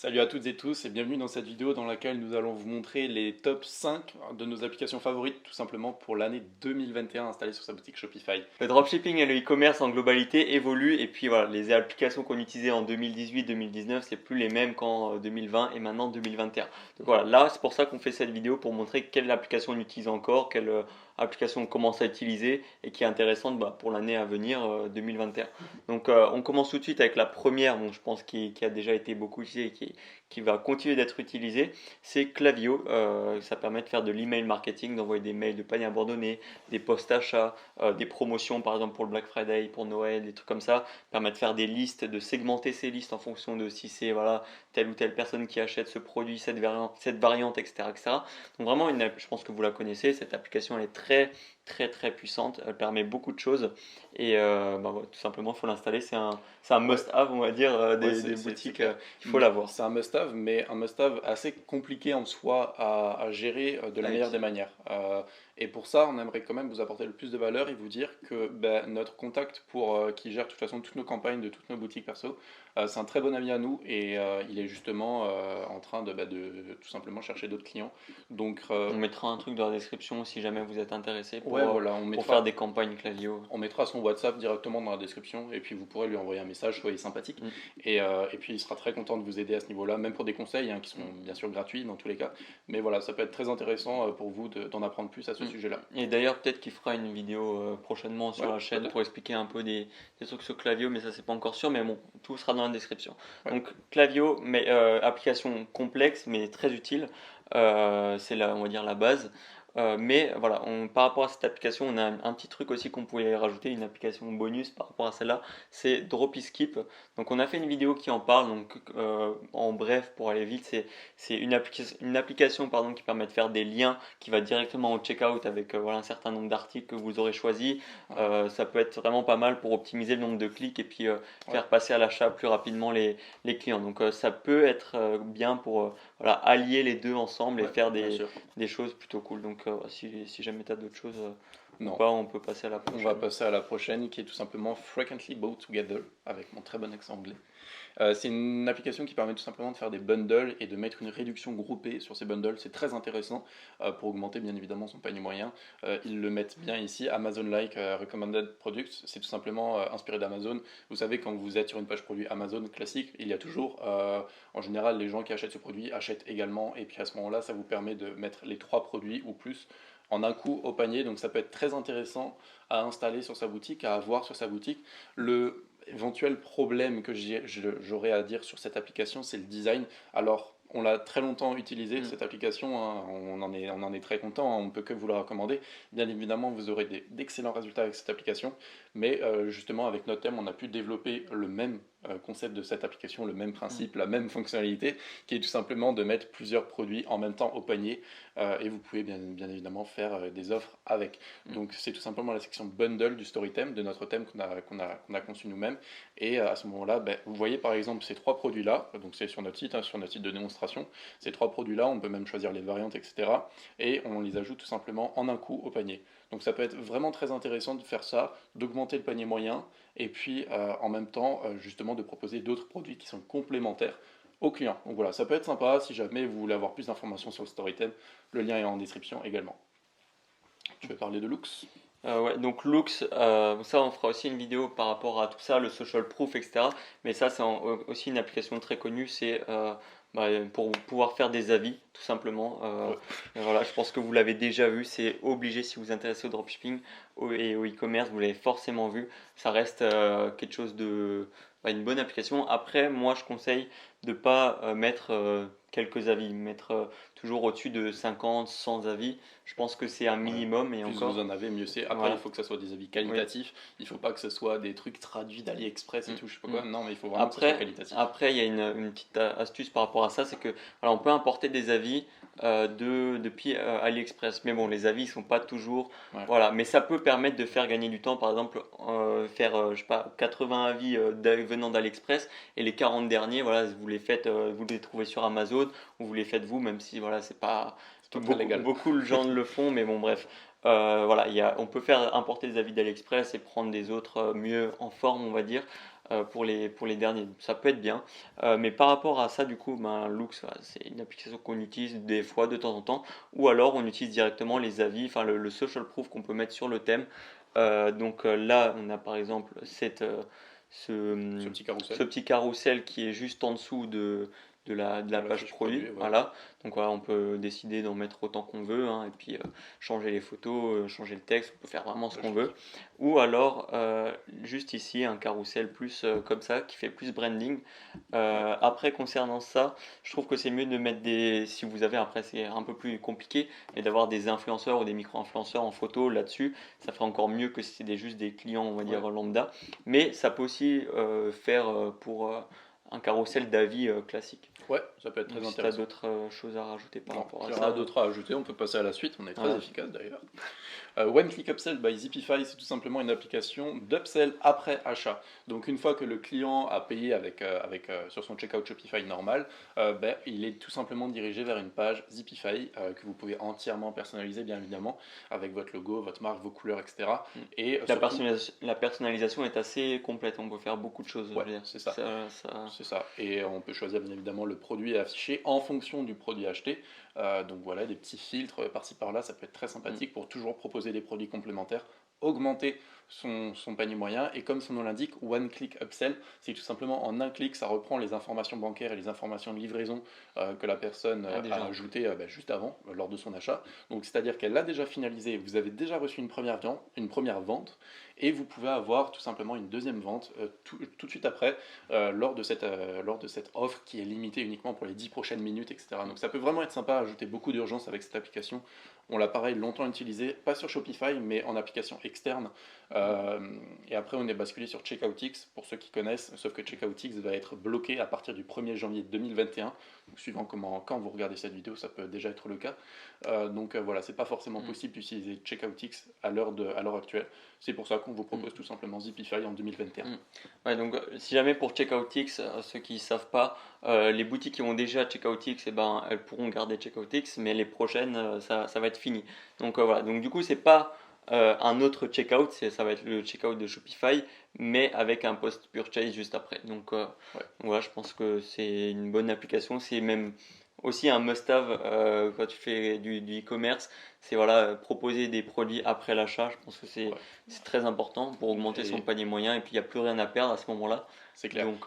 Salut à toutes et tous et bienvenue dans cette vidéo dans laquelle nous allons vous montrer les top 5 de nos applications favorites tout simplement pour l'année 2021 installées sur sa boutique Shopify. Le dropshipping et le e-commerce en globalité évoluent et puis voilà, les applications qu'on utilisait en 2018-2019, c'est plus les mêmes qu'en 2020 et maintenant 2021. Donc voilà, là c'est pour ça qu'on fait cette vidéo pour montrer quelle application on utilise encore, quelle application on commence à utiliser et qui est intéressante pour l'année à venir 2021. Donc on commence tout de suite avec la première, bon, je pense qui a déjà été beaucoup utilisée et qui va continuer d'être utilisée, c'est Klaviyo. Ça permet de faire de l'email marketing, d'envoyer des mails de panier abandonné, des posts achats, des promotions par exemple pour le Black Friday, pour Noël, des trucs comme ça, permet de faire des listes, de segmenter ces listes en fonction de si c'est voilà, telle ou telle personne qui achète ce produit, cette variante, etc., etc. Donc vraiment, je pense que vous la connaissez, cette application elle est très puissante, elle permet beaucoup de choses et voilà, tout simplement il faut l'installer, c'est un Ouais, must-have on va dire ouais, des c'est boutiques, clair. il faut l'avoir. C'est un must-have, mais un must-have assez compliqué en soi à gérer de la À meilleure des utiliser. manières. Et pour ça, on aimerait quand même vous apporter le plus de valeur et vous dire que ben, notre contact qui gère de toute façon toutes nos campagnes de toutes nos boutiques perso, c'est un très bon ami à nous et il est justement en train de tout simplement chercher d'autres clients. Donc, On mettra un truc dans la description si jamais vous êtes intéressé ouais, voilà, pour faire des campagnes Klaviyo. on mettra son WhatsApp directement dans la description et puis vous pourrez lui envoyer un message, soyez sympathique. Mm, Et puis il sera très content de vous aider à ce niveau-là, même pour des conseils qui sont bien sûr gratuits dans tous les cas. Mais voilà, ça peut être très intéressant pour vous d'en apprendre plus à ce mm. sujet-là. Et d'ailleurs, peut-être qu'il fera une vidéo prochainement sur Ouais, la chaîne pour peut-être. expliquer un peu des trucs sur Klaviyo, mais ça c'est pas encore sûr, mais bon, tout sera dans la description. Ouais. Donc Klaviyo, mais application complexe mais très utile. C'est on va dire la base. Mais voilà, par rapport à cette application, on a un petit truc aussi qu'on pouvait rajouter, une application bonus par rapport à celle-là, c'est Dropiskip. Donc on a fait une vidéo qui en parle, donc en bref pour aller vite, c'est une application pardon, qui permet de faire des liens qui va directement au checkout avec voilà, un certain nombre d'articles que vous aurez choisi. Ouais. Ça peut être vraiment pas mal pour optimiser le nombre de clics et puis Ouais. faire passer à l'achat plus rapidement les clients. Donc ça peut être bien pour voilà, allier les deux ensemble et Ouais, faire bien sûr. des choses plutôt cool. Donc si jamais tu as d'autres choses ou Non, pas, on peut passer à la on va prochaine. passer à la prochaine qui est tout simplement Frequently Bought Together avec mon très bon accent anglais. C'est une application qui permet tout simplement de faire des bundles et de mettre une réduction groupée sur ces bundles. C'est très intéressant pour augmenter bien évidemment son panier moyen. Ils le mettent bien ici, Amazon Like Recommended Products. C'est tout simplement inspiré d'Amazon. Vous savez, quand vous êtes sur une page produit Amazon classique, il y a toujours, en général, les gens qui achètent ce produit achètent également. Et puis à ce moment-là, ça vous permet de mettre les trois produits ou plus en un coup au panier. Donc ça peut être très intéressant à installer sur sa boutique, à avoir sur sa boutique. Le éventuel problème que j'aurais à dire sur cette application, c'est le design. Alors, on l'a très longtemps utilisé, Mm. cette application, hein, on en est très content, hein, on ne peut que vous la recommander. Bien évidemment, vous aurez d'excellents résultats avec cette application, mais justement, avec notre thème, on a pu développer le même concept de cette application, le même Mm. principe, la même fonctionnalité, qui est tout simplement de mettre plusieurs produits en même temps au panier, et vous pouvez bien évidemment faire des offres avec. Mm. Donc, c'est tout simplement la section bundle du story theme, de notre thème qu'on a conçu nous-mêmes. Et à ce moment-là, ben, vous voyez par exemple ces trois produits-là, donc c'est sur notre site, hein, sur notre site de démonstration, ces trois produits-là, on peut même choisir les variantes, etc. Et on les ajoute tout simplement en un coup au panier. Donc ça peut être vraiment très intéressant de faire ça, d'augmenter le panier moyen, et puis en même temps, justement, de proposer d'autres produits qui sont complémentaires aux clients. Donc voilà, ça peut être sympa si jamais vous voulez avoir plus d'informations sur le Storytel, le lien est en description également. Tu veux parler de Looks? Ouais, donc Loox, ça on fera aussi une vidéo par rapport à tout ça, le social proof, etc. Mais ça c'est aussi une application très connue, c'est pour pouvoir faire des avis, tout simplement. Ouais. Et voilà, je pense que vous l'avez déjà vu, c'est obligé si vous vous intéressez au dropshipping et au e-commerce, vous l'avez forcément vu. Ça reste quelque chose une bonne application. Après, moi je conseille de pas mettre quelques avis, mettre toujours au-dessus de 50, 100 avis. Je pense que c'est un Ouais. minimum et Plus vous encore. en avez, mieux c'est. Après, il Voilà. faut que ça soit des avis Oui. qualitatifs. Il faut pas que ce soit des trucs traduits d'AliExpress et Mm, tout, je sais pas mm. quoi. Non, mais il faut vraiment que ce soit Après, qualitatif. après, il y a une petite astuce par rapport à ça, c'est que voilà, on peut importer des avis depuis AliExpress. Mais bon, les avis ne sont pas toujours. Ouais. Voilà, mais ça peut permettre de faire gagner du temps. Par exemple, faire je sais pas, 80 avis venant d'AliExpress et les 40 derniers, voilà, vous les faites, vous les trouvez sur Amazon ou vous les faites vous, même si voilà, c'est pas C'est pas très beaucoup, légal. beaucoup de gens le font, mais bon, bref. Voilà, on peut faire importer des avis d'AliExpress et prendre des autres mieux en forme, on va dire. pour les derniers. Ça peut être bien. Mais par rapport à ça, du coup, Loox, c'est une application qu'on utilise des fois, de temps en temps. Ou alors, on utilise directement les avis, enfin le social proof qu'on peut mettre sur le thème. Là, on a par exemple Ce ce, petit carrousel. ce petit carrousel qui est juste en dessous de la La page fiche produit. produit, ouais. Voilà. Donc voilà, on peut décider d'en mettre autant qu'on veut, hein, et puis changer les photos, changer le texte, on peut faire vraiment ce Là, qu'on je veut. kiffe. Ou alors, juste ici, un carrousel plus comme ça, qui fait plus branding. Ouais. Après, concernant ça, je trouve que c'est mieux de mettre si vous avez, après c'est un peu plus compliqué, mais d'avoir des influenceurs ou des micro-influenceurs en photo là-dessus, ça ferait encore mieux que si c'était juste des clients, on va Ouais. dire, lambda. Mais ça peut aussi faire pour un carrousel d'avis classique. Ouais, ça peut être Donc très si tu as intéressant. d'autres choses à rajouter par Non, rapport à s'il y en a ça, d'autres à ajouter, on peut passer à la suite, on est très voilà. efficace d'ailleurs. One Click Upsell by Zipify, c'est tout simplement une application d'upsell après achat. Donc une fois que le client a payé sur son checkout Shopify normal, il est tout simplement dirigé vers une page Zipify que vous pouvez entièrement personnaliser bien évidemment, avec votre logo, votre marque, vos couleurs, etc. Et surtout, La personnalisation est assez complète, on peut faire beaucoup de choses, je ouais, veux dire. c'est ça. Ça. C'est ça. Et on peut choisir bien évidemment le produit affiché en fonction du produit acheté. Donc voilà, des petits filtres par-ci par-là, ça peut être très Mm. sympathique pour toujours proposer des produits complémentaires, augmenter son panier moyen. Et comme son nom l'indique, One Click Upsell, c'est tout simplement en un clic, ça reprend les informations bancaires et les informations de livraison que la personne Ah, a déjà. ajoutées juste avant, lors de son achat. Donc c'est-à-dire qu'elle l'a déjà finalisé, vous avez déjà reçu une première vente, et vous pouvez avoir tout simplement une deuxième vente tout de suite après lors de cette offre qui est limitée uniquement pour les 10 prochaines minutes, etc. Donc ça peut vraiment être sympa à ajouter beaucoup d'urgence avec cette application. On l'a pareil longtemps utilisé, pas sur Shopify, mais en application externe. Euh, et après, on est basculé sur CheckoutX, pour ceux qui connaissent, sauf que CheckoutX va être bloqué à partir du 1er janvier 2021. Donc, suivant quand vous regardez cette vidéo, ça peut déjà être le cas. Voilà, c'est pas forcément possible d'utiliser CheckoutX à l'heure actuelle. C'est pour ça qu'on vous propose tout simplement Zipify en 2021. Ouais, donc si jamais pour CheckoutX, ceux qui ne savent pas, les boutiques qui ont déjà CheckoutX, elles pourront garder CheckoutX, mais les prochaines, ça va être fini. Donc voilà, donc du coup, c'est pas un autre checkout, ça va être le checkout de Shopify, mais avec un post-purchase juste après. Donc voilà, je pense que c'est une bonne application, c'est même aussi un must-have quand tu fais du e-commerce, c'est voilà, proposer des produits après l'achat, je pense que Ouais. c'est très important pour augmenter son Et panier moyen et puis il n'y a plus rien à perdre à ce moment-là. c'est clair. Donc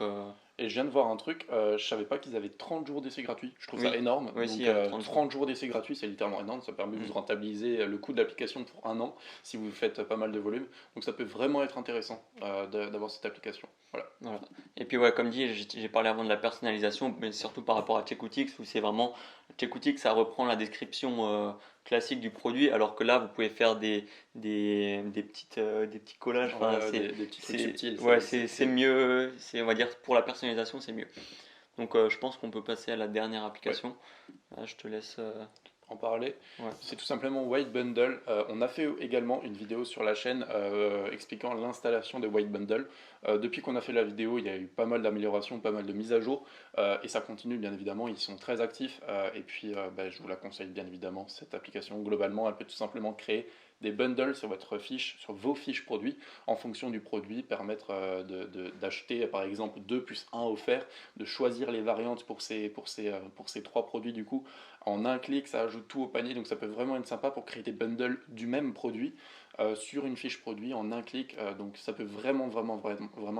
Et je viens de voir un truc, je savais pas qu'ils avaient 30 jours d'essai gratuit. Je trouve ça oui, énorme. oui, Donc si, 30 jours. 30 jours d'essai gratuit, c'est littéralement énorme. Ça permet de vous Mm. rentabiliser le coût de l'application pour un an si vous faites pas mal de volume. Donc ça peut vraiment être intéressant d'avoir cette application. Voilà. Voilà. Et puis ouais, comme dit, j'ai parlé avant de la personnalisation, mais surtout par rapport à CheckOutX, où c'est vraiment, CheckOutX, ça reprend la description classique du produit, alors que là, vous pouvez faire des petits collages. Enfin, Des petits trucs subtils. ouais, c'est mieux, on va dire, pour la personnalisation, c'est mieux. Donc je pense qu'on peut passer à la dernière Ouais. application. Là, je te laisse. En parler. Ouais. C'est tout simplement White Bundle. On a fait également une vidéo sur la chaîne expliquant l'installation de White Bundle. Depuis qu'on a fait la vidéo, il y a eu pas mal d'améliorations, pas mal de mises à jour, et ça continue bien évidemment. Ils sont très actifs, et puis je vous la conseille bien évidemment. Cette application, globalement, elle peut tout simplement créer des bundles sur votre fiche, sur vos fiches produits, en fonction du produit, permettre d'acheter par exemple 2 plus 1 offert, de choisir les variantes pour ces 3 produits du coup. En un clic, ça ajoute tout au panier, donc ça peut vraiment être sympa pour créer des bundles du même produit sur une fiche produit en un clic. Donc ça peut vraiment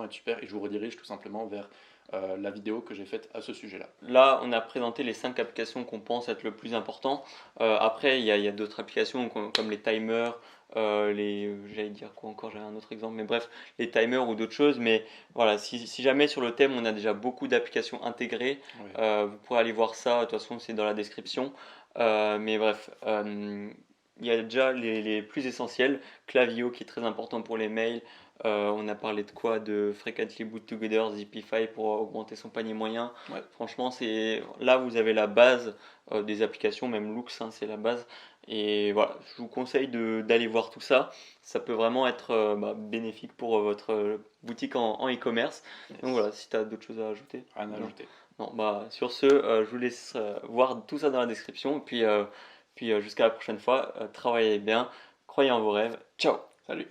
être super, et je vous redirige tout simplement vers la vidéo que j'ai faite à ce sujet-là. Là, on a présenté les 5 applications qu'on pense être le plus important. Après, il y a d'autres applications comme les timers, j'allais dire quoi encore, j'avais un autre exemple, mais bref, les timers ou d'autres choses. Mais voilà, si jamais sur le thème, on a déjà beaucoup d'applications intégrées, Ouais. vous pourrez aller voir ça. De toute façon, c'est dans la description. Mais bref, il y a déjà les plus essentiels. Klaviyo qui est très important pour les mails. On a parlé de quoi? De Frequently Boot Together, Zipify pour augmenter son panier moyen. Ouais. Franchement, là vous avez la base des applications, même Loox, hein, c'est la base. Et voilà, je vous conseille d'aller voir tout ça. Ça peut vraiment être bénéfique pour votre boutique en e-commerce. Yes. Donc voilà, si tu as d'autres choses à ajouter. Rien à Non. ajouter. Non, sur ce, je vous laisse voir tout ça dans la description. Et puis jusqu'à la prochaine fois, travaillez bien, croyez en vos rêves. Ciao! Salut!